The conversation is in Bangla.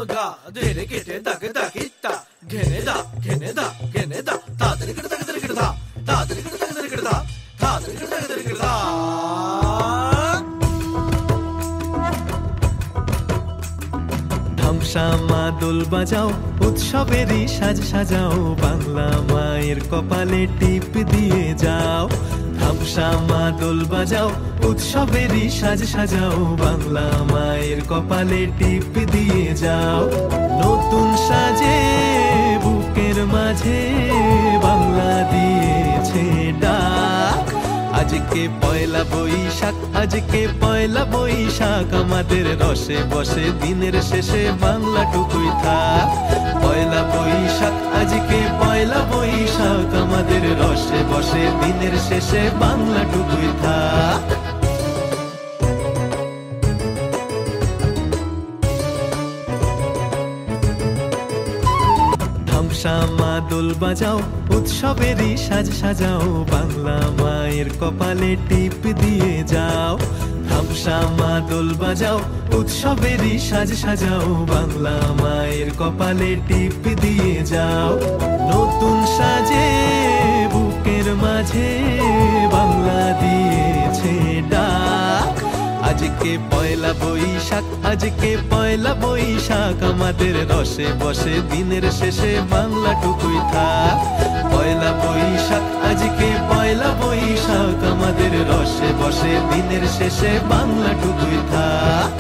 গা ধেরে কেটে দাকে দাকিতা ঘেনে দা ঘেনে দা ঘেনে দা তাড়াতাড়ি করে তাড়াতাড়ি করে দা তাড়াতাড়ি করে তাড়াতাড়ি করে দা তাড়াতাড়ি করে তাড়াতাড়ি করে দা ধামসা মা দোল বাজাও উৎসবেরই সাজ সাজাও বাংলা মায়ের কপালে টিপ দিয়ে যাও ধামসা মা দোল বাজাও উৎসবেরই সাজ সাজাও বাংলা মায়ের কপালে টিপ দিয়ে যাও নতুন সাজে বুকের মাঝে বাংলা দিয়েছে ডাক আজকে পয়লা বৈশাখ আজকে পয়লা বৈশাখ আমাদের রসে বসে দিনের শেষে বাংলা টুকুই থাক পয়লা বৈশাখ আজকে পয়লা বৈশাখ আমাদের রসে বসে দিনের শেষে বাংলা টুকুই থাক ধামসা মা দোল বাজাও উৎসবেরই সাজ সাজাও বাংলা মায়ের কপালে টিপ দিয়ে যাও ধামসা মা দোল বাজাও উৎসবেরই সাজ সাজাও বাংলা মায়ের কপালে টিপ দিয়ে যাও নতুন সাজে বুকের মাঝে বাংলা দিয়েছে ডাক আজকে পয়লা বৈশাখ আজকে পয়লা বৈশাখ আমাদের রসে বসে দিনের শেষে বাংলা টুকুই থাক পয়লা বৈশাখ আজকে পয়লা বৈশাখ আমাদের রসে বসে দিনের শেষে বাংলা টুকুই থাক